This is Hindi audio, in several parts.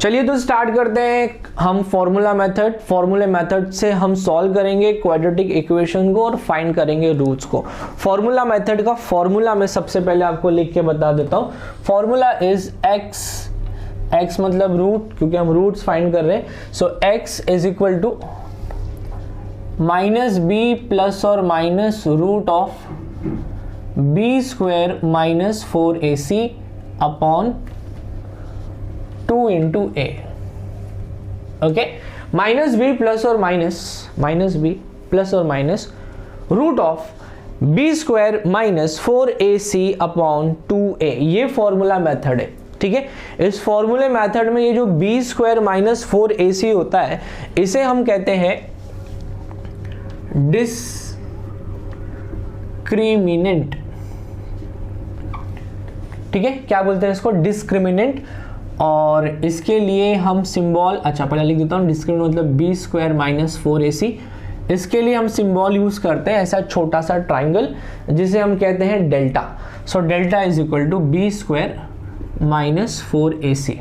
चलिए तो स्टार्ट करते हैं हम फॉर्मूले मेथड से हम सॉल्व करेंगे क्वाड्रेटिक इक्वेशन को और फाइंड करेंगे रूट्स को। फॉर्मूला मेथड का फॉर्मूला मैं सबसे पहले आपको लिख के बता देता हूं। फॉर्मूला इज x मतलब रूट, क्योंकि हम रूट्स फाइंड कर रहे हैं। So x is equal to minus B plus और minus root of B square minus 4ac upon 2 into a। Okay, minus B plus और minus root of B square minus 4ac upon 2a, ये फॉर्मूला मेथड है। ठीक है, इस फॉर्मूले मेथड में ये जो बी स्क्वायर माइनस 4ac होता है इसे हम कहते हैं डिस्क्रिमिनेंट। ठीक है, क्या बोलते हैं इसको? डिस्क्रिमिनेंट। और इसके लिए हम सिंबल, अच्छा पहले लिख देता हूँ, डिस्क्रिमिनेंट मतलब बी स्क्वायर माइनस 4ac। इसके लिए हम सिंबल यूज करते हैं ऐसा छोटा सा ट्राइंगल जिसे हम कहते हैं delta. So delta is equal to B square minus 4ac।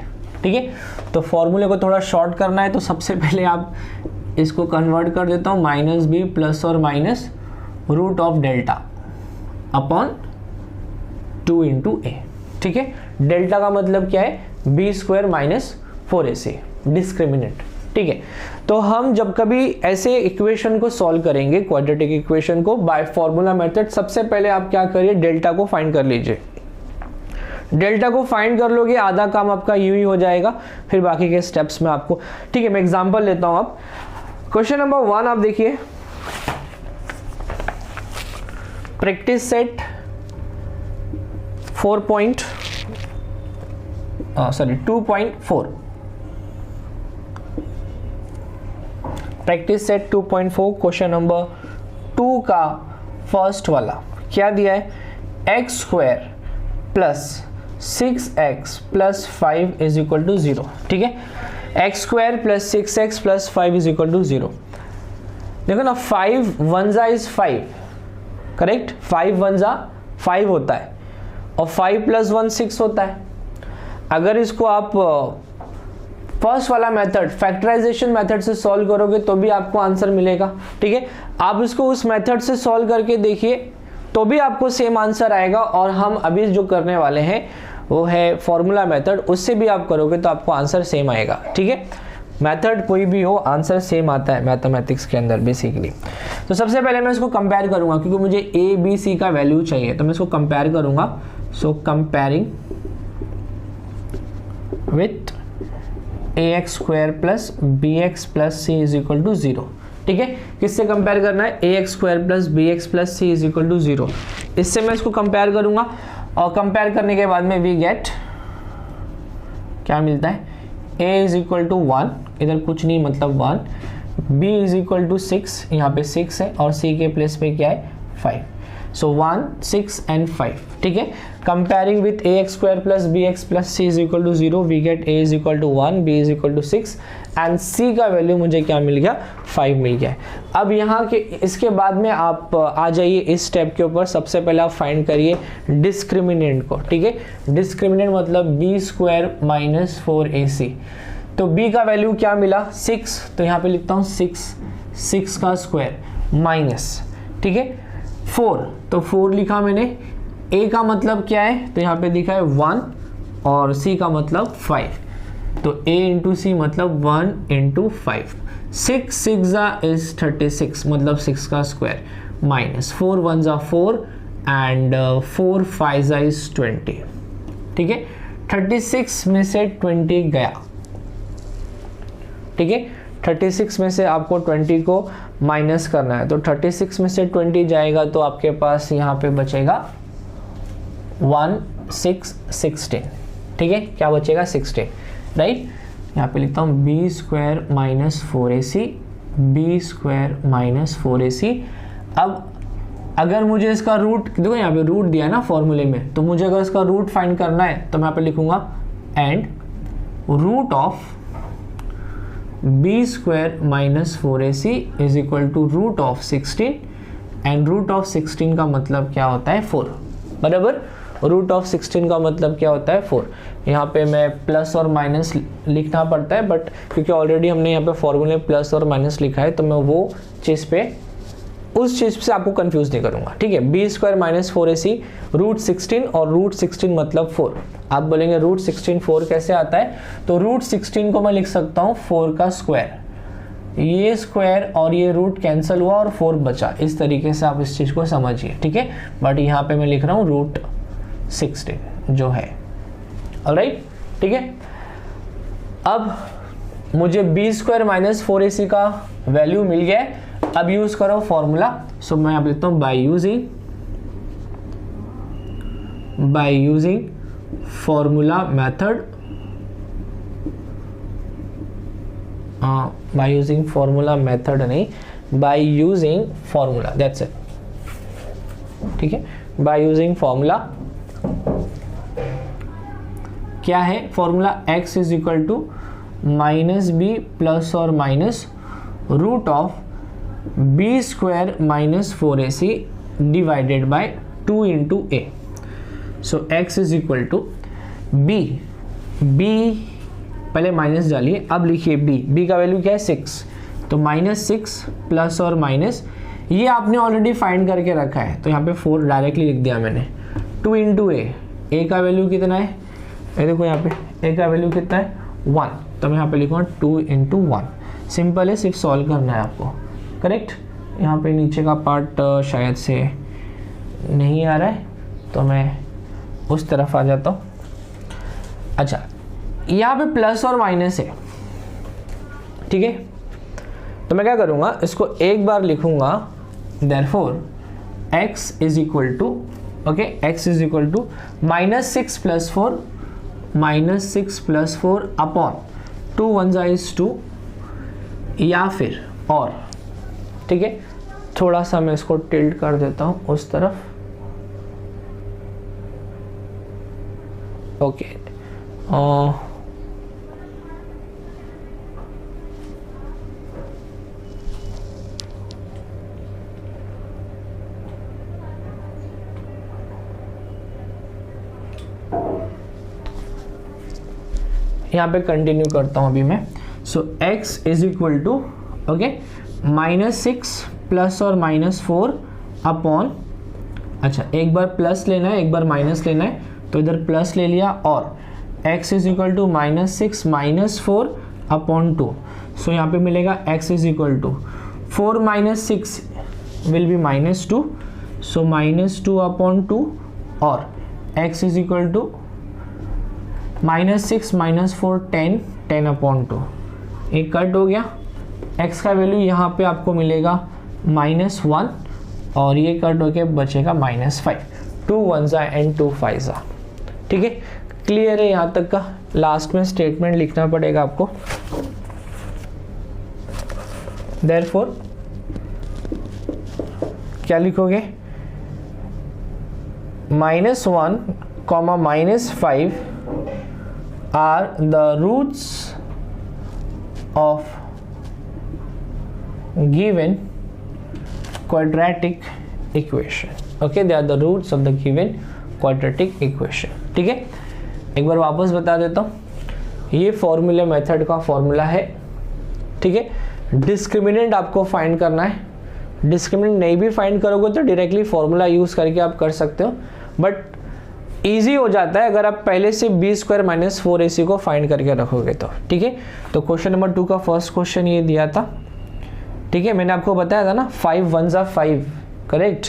ठीक है, तो फॉर्मूले को थोड़ा शॉर्ट करना है तो सबसे पहले आप इसको कन्वर्ट कर देता हूँ, माइनस बी प्लस और minus root of delta upon 2 into a। ठीक है, डेल्टा का मतलब क्या है? B square minus 4ac, discriminant. ठीक है, तो हम जब कभी ऐसे इक्वेशन को सॉल्व करेंगे, क्वाड्रेटिक इक्वेशन को बाय फॉर्मूला मेथड, सबसे पहले आप क्या करिए, डेल्टा को फाइंड कर लीजिए। डेल्टा को फाइंड कर लोगे, आधा काम आपका यूं ही हो जाएगा, फिर बाकी के स्टेप्स में आपको। ठीक है, मैं एग्जांपल लेता हूं। आप क्वेश्चन नंबर 1 आप देखिए, practice set 2.4, practice set 2.4, question number 2 का फर्स्ट वाला क्या दिया है? X square plus 6x plus 5 is equal to 0। ठीक है, X square plus 6x plus 5 is equal to 0। देखो ना, 5 1 इज 5, करेक्ट? 5 1 5 होता है और 5 प्लस 1 6 होता है। अगर इसको आप फर्स्ट वाला मेथड, फैक्टराइजेशन मेथड से सॉल्व करोगे तो भी आपको आंसर मिलेगा। ठीक है, आप इसको उस मेथड से सॉल्व करके देखिए तो भी आपको सेम आंसर आएगा। और हम अभी जो करने वाले हैं वो है फॉर्मूला मेथड, उससे भी आप करोगे तो आपको आंसर सेम आएगा। ठीक है, मेथड कोई भी हो, आंसर सेम आता है मैथमेटिक्स के अंदर बेसिकली। तो सबसे पहले मैं इसको कंपेयर करूंगा, क्योंकि मुझे ए बी सी का वैल्यू चाहिए, तो मैं इसको कंपेयर करूंगा। So comparing with ax square plus bx plus c is equal to 0। ठीक है, किससे कंपेयर करना है? ax square plus bx plus c is equal to 0। इससे मैं इसको कंपेयर करूंगा और कंपेयर करने के बाद में वी गेट, क्या मिलता है? a इज इक्वल टू 1, इधर कुछ नहीं मतलब 1, b इज इक्वल टू 6, यहाँ पे 6 है और c के प्लेस पे क्या है? 5। So 1 6 and 5। ठीक है, comparing with ax square plus bx plus c is equal to 0, we get a is equal to 1, b is equal to 6 and c का वैल्यू मुझे क्या मिल गया? 5 मिल गया है। अब यहाँ के इसके बाद में आप आ जाइए इस स्टेप के ऊपर। सबसे पहले आप फाइंड करिए डिस्क्रिमिनेंट को। ठीक है, डिस्क्रिमिनेंट मतलब b स्क्वायर माइनस 4ac। तो b का वैल्यू क्या मिला? 6, तो यहाँ पे लिखता हूँ 6 का स्क्वायर माइनस, ठीक है 4, तो 4 लिखा मैंने। a का मतलब क्या है? तो यहाँ पे लिखा है 1 और c का मतलब 5, तो a इंटू सी मतलब 1 इंटू 5। 6 6 इज 36 मतलब 6 का स्क्वायर माइनस 4 1 4 एंड 4 5 इज 20। ठीक है, 36 में से 20 गया। ठीक है, 36 में से आपको 20 को माइनस करना है, तो 36 में से 20 जाएगा तो आपके पास यहाँ पे बचेगा 16। ठीक है, क्या बचेगा? 16, राइट? यहाँ पे लिखता हूँ B square minus 4ac, B square minus 4ac। अब अगर मुझे इसका रूट, देखो यहाँ पे रूट दिया ना फॉर्मूले में, तो मुझे अगर इसका रूट फाइंड करना है तो मैं यहाँ पे लिखूंगा and root of B square minus 4ac is equal to root of 16 and root of 16 का मतलब क्या होता है? 4, बराबर। रूट ऑफ 16 का मतलब क्या होता है 4। यहाँ पे मैं प्लस और माइनस लिखना पड़ता है, बट क्योंकि ऑलरेडी हमने यहाँ पे फॉर्मूले प्लस और माइनस लिखा है तो मैं वो चीज़ पे उस चीज़ से आपको कंफ्यूज नहीं करूँगा, ठीक है। B square minus 4ac root 16 और रूट 16 मतलब 4। आप बोलेंगे रूट 16 4 कैसे आता है, तो रूट 16 को मैं लिख सकता हूँ 4 का स्क्वायर, ये स्क्वायर और ये रूट कैंसिल हुआ और 4 बचा। इस तरीके से आप इस चीज़ को समझिए, ठीक है। बट यहाँ पे मैं लिख रहा हूँ रूट 16 जो है, ऑलराइट, ठीक है। अब मुझे बी स्क्वायर माइनस 4ac का वैल्यू मिल गया है। अब यूज करो फॉर्मूला। सो मैं आप लिखता हूँ by using formula method, by using formula method नहीं, by using formula, that's it, ठीक है। बाय यूजिंग फॉर्मूला क्या है, formula x is equal to minus B plus और minus root of B square minus 4ac divided by 2 into A. So x is equal to B पहले माइनस डालिए, अब लिखिए b का वैल्यू क्या है 6, तो माइनस 6 प्लस और माइनस ये आपने ऑलरेडी फाइंड करके रखा है तो यहाँ पे 4 डायरेक्टली लिख दिया मैंने। 2 इंटू ए का वैल्यू कितना है, ये देखो यहाँ पे ए का वैल्यू कितना है 1, तो मैं यहाँ पे लिखूँगा 2 इंटू 1। सिंपल है, सिर्फ सॉल्व करना है आपको, करेक्ट। यहाँ पे नीचे का पार्ट शायद से नहीं आ रहा है तो मैं उस तरफ आ जाता हूँ। अच्छा, यहाँ पे प्लस और माइनस है, ठीक है। तो मैं क्या करूँगा, इसको एक बार लिखूँगा, therefore x is equal to, okay, x is equal to minus 6 plus 4 upon 2 1 is 2, या फिर और, ठीक है। थोड़ा सा मैं इसको टिल्ट कर देता हूँ उस तरफ, ओके। यहाँ पे कंटिन्यू करता हूँ अभी मैं। So x is equal to, okay, minus 6 plus और माइनस 4 अपॉन, अच्छा एक बार प्लस लेना है एक बार माइनस लेना है, तो इधर प्लस ले लिया, और x is equal to minus 6 minus 4 upon 2। So यहाँ पे मिलेगा x is equal to 4 minus 6 will be minus 2, so minus 2 upon 2, और x is equal to minus 6 minus 4 10 upon 2। एक कट हो गया, x का वैल्यू यहाँ पे आपको मिलेगा -1 और ये कट होके बचेगा -5। 2 1 एंड 2 5, ठीक है। क्लियर है यहाँ तक का। लास्ट में स्टेटमेंट लिखना पड़ेगा आपको। देयरफॉर क्या लिखोगे, -1 comma -5 are the roots of given quadratic equation, okay, they are the roots of the given quadratic equation, ठीक है। एक बार वापस बता देता हूँ, ये फॉर्मूला मेथड का फॉर्मूला है, ठीक है। डिस्क्रिमिनेंट आपको फाइंड करना है, डिस्क्रिमिनेंट नहीं भी फाइंड करोगे तो डायरेक्टली फॉर्मूला यूज करके आप कर सकते हो, बट ईजी हो जाता है अगर आप पहले से बी स्क्वायर माइनस 4ac को फाइंड करके रखोगे तो, ठीक है। तो क्वेश्चन नंबर 2 का फर्स्ट क्वेश्चन ये दिया था, ठीक है। मैंने आपको बताया था ना 5 1 5, करेक्ट,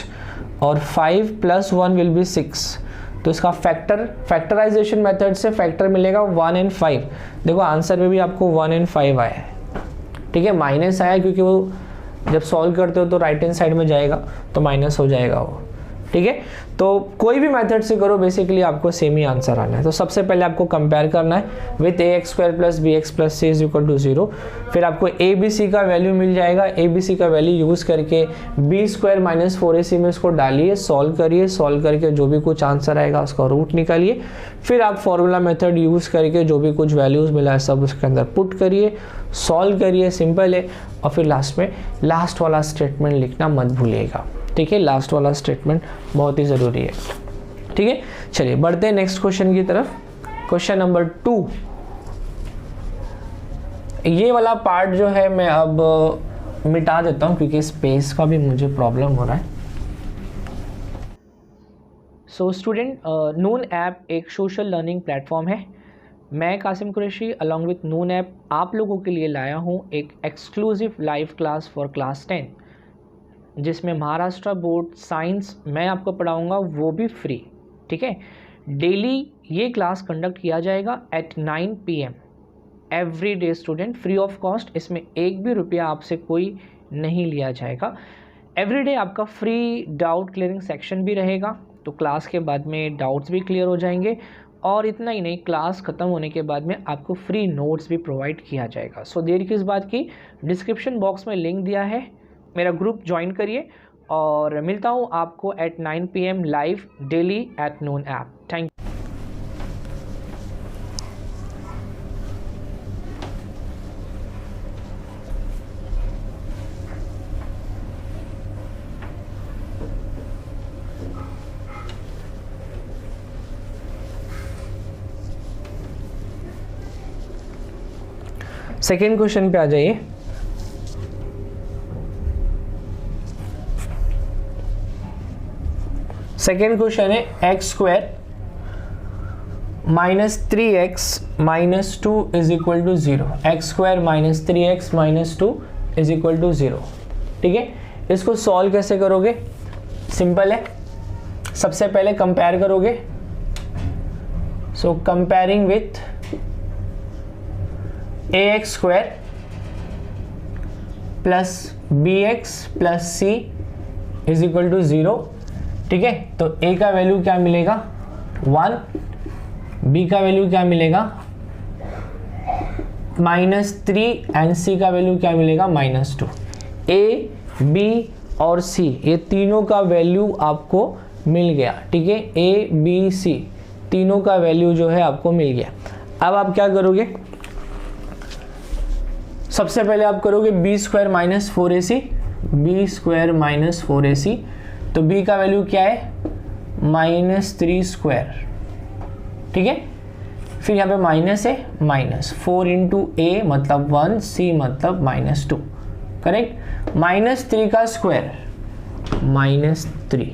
और 5 + 1 विल बी 6, तो इसका फैक्टराइजेशन मेथड से फैक्टर मिलेगा 1 and 5। देखो आंसर में भी आपको 1 and 5 आया है, ठीक है। माइनस आया क्योंकि वो जब सॉल्व करते हो तो राइट हैंड साइड में जाएगा तो माइनस हो जाएगा वो, ठीक है। तो कोई भी मेथड से करो बेसिकली आपको सेम ही आंसर आना है। तो सबसे पहले आपको कंपेयर करना है विथ ax² + bx + c = 0। फिर आपको abc का वैल्यू मिल जाएगा, abc का वैल्यू यूज़ करके b² - 4ac में इसको डालिए, सॉल्व करिए, सॉल्व करके जो भी कुछ आंसर आएगा उसका रूट निकालिए। फिर आप फॉर्मूला मेथड यूज़ करके जो भी कुछ वैल्यूज़ मिला है सब उसके अंदर पुट करिए, सॉल्व करिए, सिंपल है। और फिर लास्ट में लास्ट वाला स्टेटमेंट लिखना मत भूलिएगा, ठीक है। लास्ट वाला स्टेटमेंट बहुत ही ज़रूरी है, ठीक है, चलिए बढ़ते हैं नेक्स्ट क्वेश्चन की तरफ। क्वेश्चन नंबर 2, ये वाला पार्ट जो है मैं अब मिटा देता हूं क्योंकि स्पेस का भी मुझे प्रॉब्लम हो रहा है। सो स्टूडेंट, नून ऐप एक सोशल लर्निंग प्लेटफॉर्म है। मैं Qasim Qureshi along with Noon app आप लोगों के लिए लाया हूं एक exclusive live class for class 10, जिसमें महाराष्ट्र बोर्ड साइंस मैं आपको पढ़ाऊंगा, वो भी फ्री। ठीक है, डेली ये क्लास कंडक्ट किया जाएगा at 9 PM every day student, free of cost. इसमें एक भी रुपया आपसे कोई नहीं लिया जाएगा। एवरी डे आपका फ्री डाउट क्लियरिंग सेक्शन भी रहेगा, तो क्लास के बाद में डाउट्स भी क्लियर हो जाएंगे। और इतना ही नहीं, क्लास ख़त्म होने के बाद में आपको फ्री नोट्स भी प्रोवाइड किया जाएगा। सो देर किस बात की, डिस्क्रिप्शन बॉक्स में लिंक दिया है, मेरा ग्रुप ज्वाइन करिए और मिलता हूँ आपको at 9 PM live daily at Noon app. Thank you. Second question पे आ जाइए। सेकेंड क्वेश्चन है X square minus 3x minus 2 is equal to 0। X square minus 3x minus 2 is equal to 0। ठीक है, इसको सॉल्व कैसे करोगे? सिंपल है, सबसे पहले कंपेयर करोगे। So comparing with ax square plus bx plus c is equal to 0। ठीक है, तो a का वैल्यू क्या मिलेगा 1, b का वैल्यू क्या मिलेगा -3 एंड c का वैल्यू क्या मिलेगा -2। a b और c ये तीनों का वैल्यू आपको मिल गया। ठीक है, a b c तीनों का वैल्यू जो है आपको मिल गया। अब आप क्या करोगे? सबसे पहले आप करोगे b square minus 4ac, b square minus 4ac, तो b का वैल्यू क्या है -3 स्क्वायर। ठीक है, फिर यहाँ पे माइनस है, माइनस 4 इंटू a मतलब 1, c मतलब -2। करेक्ट, -3 का स्क्वायर -3।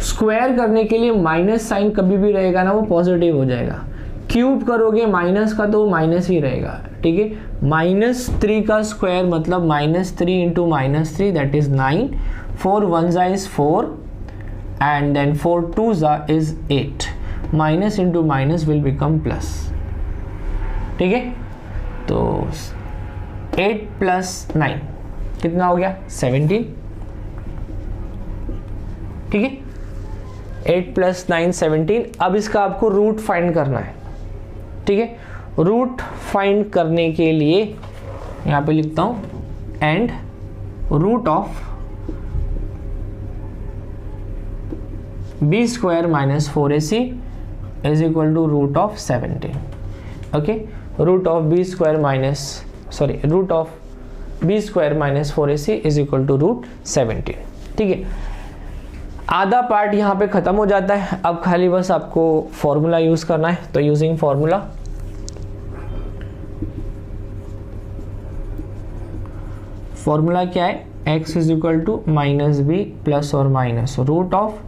स्क्वायर करने के लिए माइनस साइन कभी भी रहेगा ना, वो पॉजिटिव हो जाएगा। क्यूब करोगे माइनस का तो माइनस ही रहेगा। ठीक है, -3 का स्क्वायर मतलब -3 into -3 that is 9, 4 1 is 4 and then 4 2 is 8। Minus into minus will become plus. ठीक है, तो 8 प्लस 9 कितना हो गया 17। ठीक है, 8 प्लस 9 17। अब इसका आपको रूट फाइंड करना है। ठीक है, रूट फाइंड करने के लिए यहाँ पे लिखता हूँ and root of b square minus 4ac is equal to root of 17। Okay, root of b square minus 4ac is equal to root 17। ठीक है, आधा पार्ट यहाँ पे खत्म हो जाता है। अब खाली बस आपको फॉर्मूला यूज करना है, तो यूजिंग फॉर्मूला, फॉर्मूला क्या है, x is equal to minus B plus और minus root of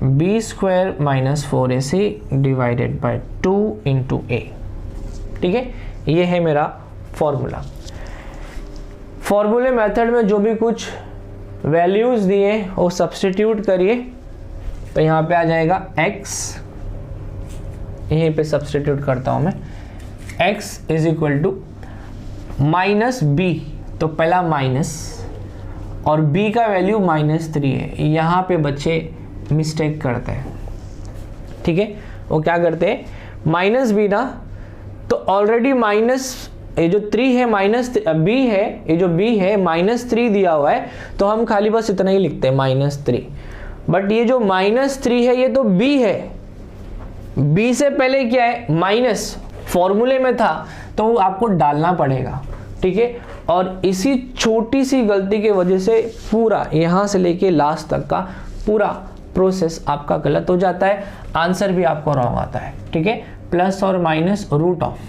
b square minus 4ac divided by 2 into a। ठीक है, ये है मेरा फॉर्मूला। फॉर्मूले मेथड में जो भी कुछ वैल्यूज दिए वो सब्स्टिट्यूट करिए, तो यहाँ पे आ जाएगा x, यहीं पे सब्स्टिट्यूट करता हूँ मैं, x is equal to minus B, तो पहला माइनस और b का वैल्यू -3 है। यहाँ पे बच्चे मिस्टेक करते हैं। ठीक है, वो क्या करते हैं, माइनस बी ना, तो ऑलरेडी माइनस ये जो 3 है माइनस b है, ये जो b है -3 दिया हुआ है, तो हम खाली बस इतना ही लिखते हैं -3। बट ये जो -3 है ये तो b है, b से पहले क्या है माइनस, फॉर्मूले में था तो वो आपको डालना पड़ेगा। ठीक है, और इसी छोटी सी गलती की वजह से पूरा यहाँ से लेके लास्ट तक का पूरा प्रोसेस आपका गलत हो जाता है, आंसर भी आपको रॉन्ग आता है। ठीक है, प्लस और माइनस रूट ऑफ,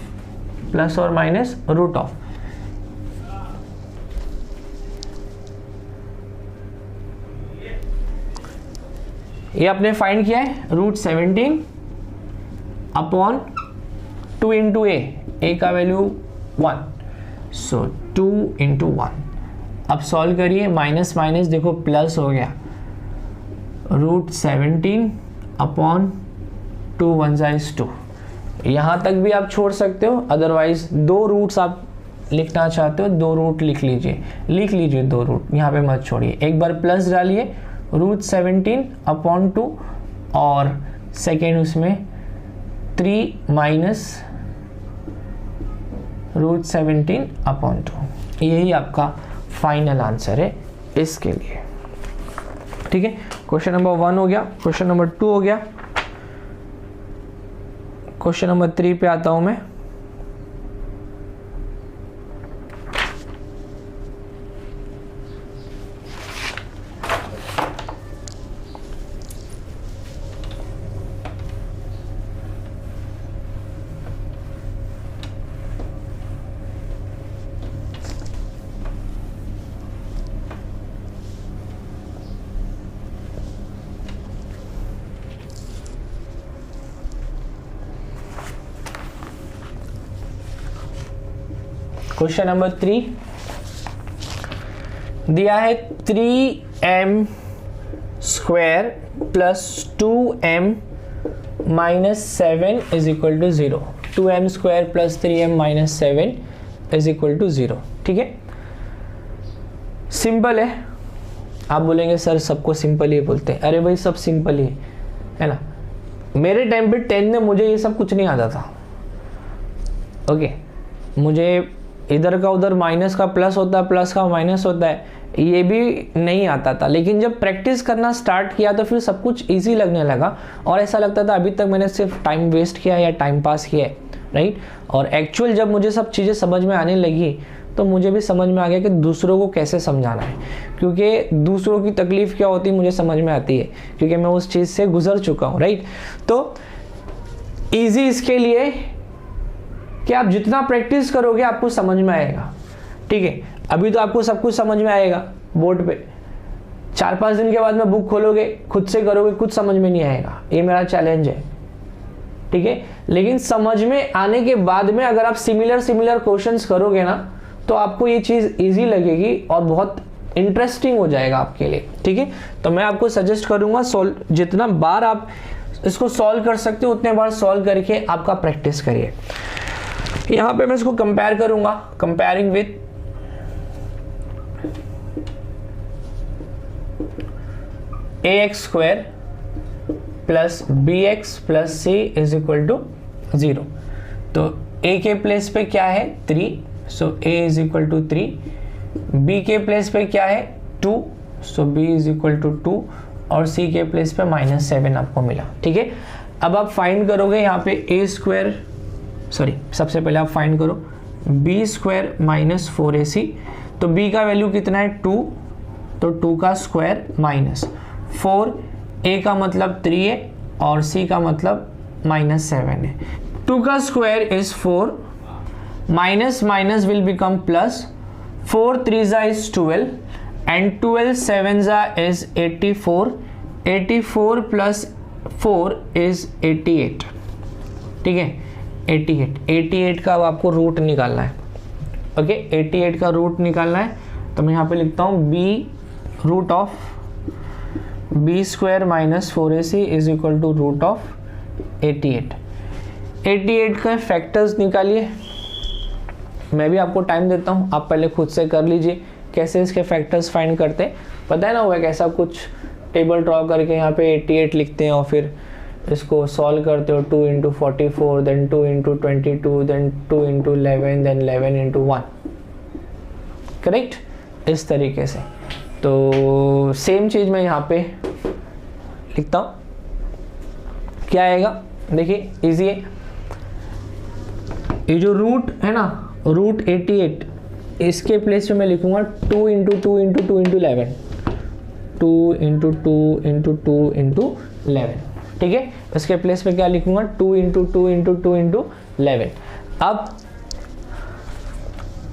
प्लस और माइनस रूट ऑफ, ये आपने फाइंड किया है रूट 17 अपॉन 2 इंटू ए का वैल्यू 1, सो 2 इंटू 1। अब सॉल्व करिए, माइनस माइनस देखो प्लस हो गया, रूट 17 अपॉन 2 1 = 2। यहाँ तक भी आप छोड़ सकते हो, अदरवाइज 2 रूट्स आप लिखना चाहते हो 2 रूट लिख लीजिए 2 रूट, यहाँ पे मत छोड़िए। एक बार प्लस डालिए रूट 17 अपॉन 2 और सेकेंड उसमें 3 माइनस रूट 17 अपॉन 2। यही आपका फाइनल आंसर है इसके लिए। ठीक है, क्वेश्चन नंबर 1 हो गया, क्वेश्चन नंबर 2 हो गया। क्वेश्चन नंबर 3 पे आता हूं मैं। क्वेश्चन नंबर 3 दिया है 3m square plus 2m minus 7 is equal to 0। 2m square plus 3m minus 7 is equal to 0। ठीक है, सिंपल है। आप बोलेंगे सर सबको सिंपल ही बोलते हैं, अरे भाई सब सिंपल ही है ना। मेरे टाइम पे 10 में मुझे ये सब कुछ नहीं आता था। ओके, मुझे इधर का उधर माइनस का प्लस होता है, प्लस का माइनस होता है, ये भी नहीं आता था। लेकिन जब प्रैक्टिस करना स्टार्ट किया तो फिर सब कुछ इजी लगने लगा और ऐसा लगता था अभी तक मैंने सिर्फ टाइम वेस्ट किया या टाइम पास किया है, राइट। और एक्चुअल जब मुझे सब चीज़ें समझ में आने लगी तो मुझे भी समझ में आ गया कि दूसरों को कैसे समझाना है, क्योंकि दूसरों की तकलीफ क्या होती है मुझे समझ में आती है, क्योंकि मैं उस चीज़ से गुजर चुका हूँ, राइट। तो ईजी इसके लिए कि आप जितना प्रैक्टिस करोगे आपको समझ में आएगा। ठीक है, अभी तो आपको सब कुछ समझ में आएगा बोर्ड पे, 4-5 दिन के बाद में बुक खोलोगे खुद से करोगे कुछ समझ में नहीं आएगा, ये मेरा चैलेंज है। ठीक है, लेकिन समझ में आने के बाद में अगर आप सिमिलर क्वेश्चंस करोगे ना तो आपको ये चीज़ इजी लगेगी और बहुत इंटरेस्टिंग हो जाएगा आपके लिए। ठीक है, तो मैं आपको सजेस्ट करूंगा जितना बार आप इसको सॉल्व कर सकते हो उतने बार सॉल्व करके आपका प्रैक्टिस करिए। यहां पे मैं इसको कंपेयर करूंगा, comparing with ax square plus bx plus c is equal to 0। तो a के प्लेस पे क्या है 3, so a is equal to 3, b के प्लेस पे क्या है 2, so b is equal to 2 और c के प्लेस पे -7 आपको मिला। ठीक है, अब आप फाइंड करोगे यहाँ पे a स्क्वायर, सॉरी सबसे पहले आप फाइंड करो b स्क्वायर माइनस 4ac। तो b का वैल्यू कितना है 2, तो 2 का स्क्वायर माइनस 4, a का मतलब 3 है और c का मतलब -7 है। 2 का square is 4, minus minus will become plus, 4 3 is 12 and 12 7 is 84, 84 plus 4 is 88। ठीक है, 88 का अब आपको रूट निकालना है। ओके, 88 का रूट निकालना है तो मैं यहाँ पे लिखता हूँ b root of b square minus 4ac is equal to root of 88। 88 का फैक्टर्स निकालिए, मैं भी आपको टाइम देता हूँ, आप पहले खुद से कर लीजिए कैसे इसके फैक्टर्स फाइंड करते हैं। पता है ना वो कैसा कुछ टेबल ड्रॉ करके यहाँ पे 88 लिखते हैं और फिर इसको सॉल्व करते हो 2 into 44 then 2 into 22 then 2 into 11 then 11 into 1, correct, इस तरीके से। तो सेम चीज़ मैं यहाँ पे लिखता हूँ, क्या आएगा देखिए इजी है। ये जो रूट है ना रूट 88, इसके प्लेस पे मैं लिखूंगा 2 into 2 into 2 into 11, 2 into 2 into 2 into 11, ठीक है। इसके प्लेस पे क्या लिखूंगा, 2 इंटू 2 इंटू 2 इंटू 11। अब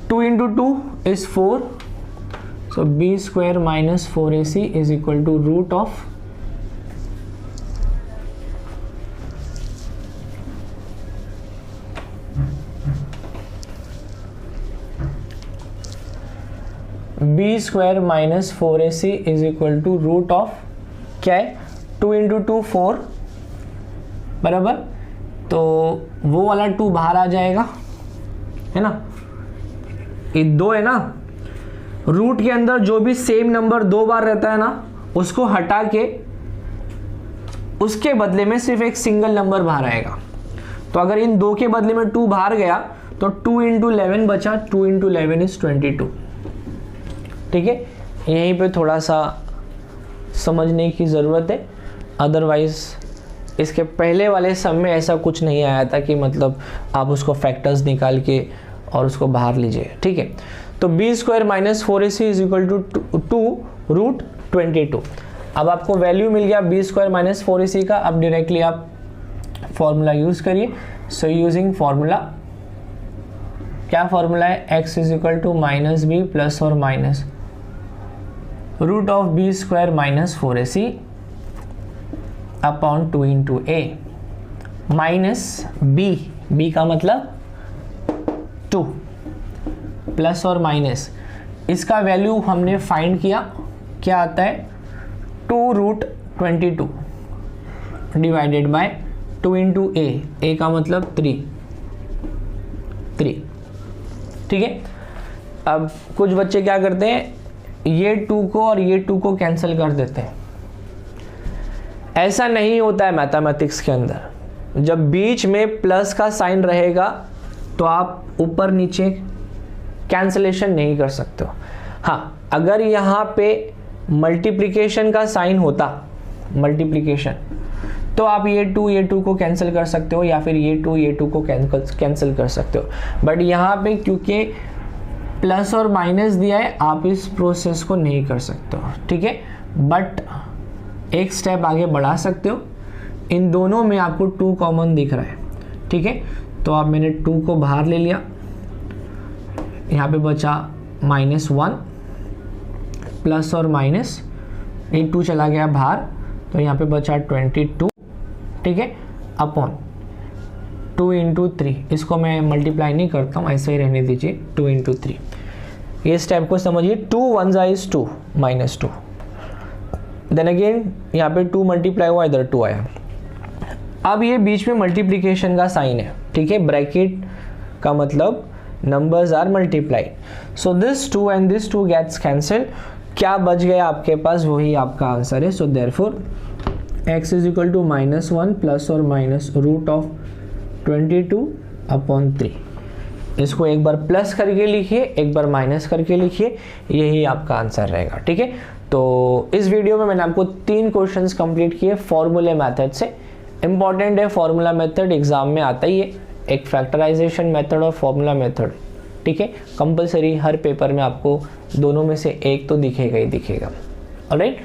2 into 2 is 4, so b square minus 4ac is equal to root of B square minus 4ac is equal to root of क्या है, 2 इंटू 2 4 बराबर, तो वो वाला 2 बाहर आ जाएगा, है ना, ये 2 है ना। रूट के अंदर जो भी सेम नंबर 2 बार रहता है ना, उसको हटा के उसके बदले में सिर्फ एक सिंगल नंबर बाहर आएगा। तो अगर इन 2 के बदले में 2 बाहर गया तो 2 इंटू 11 बचा, 2 इंटू 11 इज 22, ठीक है। यहीं पे थोड़ा सा समझने की ज़रूरत है, अदरवाइज इसके पहले वाले सम में ऐसा कुछ नहीं आया था कि मतलब आप उसको फैक्टर्स निकाल के और उसको बाहर लीजिए, ठीक है। तो b square minus 4ac is equal to 2 root 22। अब आपको वैल्यू मिल गया बी स्क्वायर माइनस 4ac का। अब डायरेक्टली आप फॉर्मूला यूज़ करिए। सो यूजिंग फॉर्मूला, क्या फॉर्मूला है, x is equal to minus B plus और minus root of B square minus 4ac upon 2 into A minus B का मतलब 2 प्लस और माइनस, इसका वैल्यू हमने फाइंड किया, क्या आता है 2 रूट 22 डिवाइडेड बाय 2 इंटू ए का मतलब 3, ठीक है। अब कुछ बच्चे क्या करते हैं, ये 2 को और ये 2 को कैंसिल कर देते हैं। ऐसा नहीं होता है मैथमेटिक्स के अंदर। जब बीच में प्लस का साइन रहेगा तो आप ऊपर नीचे कैंसलेशन नहीं कर सकते हो। हाँ, अगर यहाँ पे मल्टीप्लिकेशन का साइन होता, मल्टीप्लिकेशन, तो आप ये 2 को कैंसिल कर सकते हो, या फिर ये 2 को कैंसिल कर सकते हो। बट यहाँ पे क्योंकि प्लस और माइनस दिया है, आप इस प्रोसेस को नहीं कर सकते हो, ठीक है। बट एक स्टेप आगे बढ़ा सकते हो। इन दोनों में आपको 2 कॉमन दिख रहा है, ठीक है। तो अब मैंने 2 को बाहर ले लिया, यहाँ पे बचा -1 प्लस और माइनस, ये 2 चला गया बाहर, तो यहाँ पे बचा 22, ठीक है, अपॉन 2 इंटू 3। इसको मैं मल्टीप्लाई नहीं करता हूँ, ऐसे ही रहने दीजिए, 2 इंटू 3। ये स्टेप को समझिए, 2 1 इज 2 -2, देन अगेन यहाँ पे 2 मल्टीप्लाई हुआ, इधर 2 आया। अब ये बीच में मल्टीप्लिकेशन का साइन है, ठीक है, ब्रैकेट का मतलब numbers are multiplied. So this 2 and this 2 gets cancel. क्या बच गया आपके पास, वही आपका आंसर है। So therefore x is equal to -1 plus और माइनस रूट ऑफ 22 अपॉन 3। इसको एक बार प्लस करके लिखिए, एक बार माइनस करके लिखिए, यही आपका आंसर रहेगा, ठीक है। तो इस वीडियो में मैंने आपको 3 क्वेश्चंस कंप्लीट किए फॉर्मूले मेथड से। इंपॉर्टेंट है फॉर्मूला मेथड, एग्जाम में आता ही है, एक फैक्टराइजेशन मेथड और फॉर्मूला मेथड, ठीक है। कंपलसरी हर पेपर में आपको दोनों में से एक तो दिखेगा ही दिखेगा। ऑलराइट,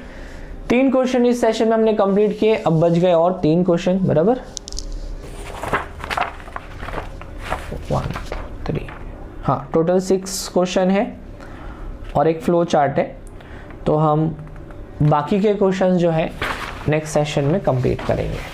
3 क्वेश्चन इस सेशन में हमने कंप्लीट किए। अब बच गए और 3 क्वेश्चन, बराबर 1 3, हाँ, टोटल 6 क्वेश्चन है और एक फ्लो चार्ट है। तो हम बाकी के क्वेश्चन जो है नेक्स्ट सेशन में कंप्लीट करेंगे।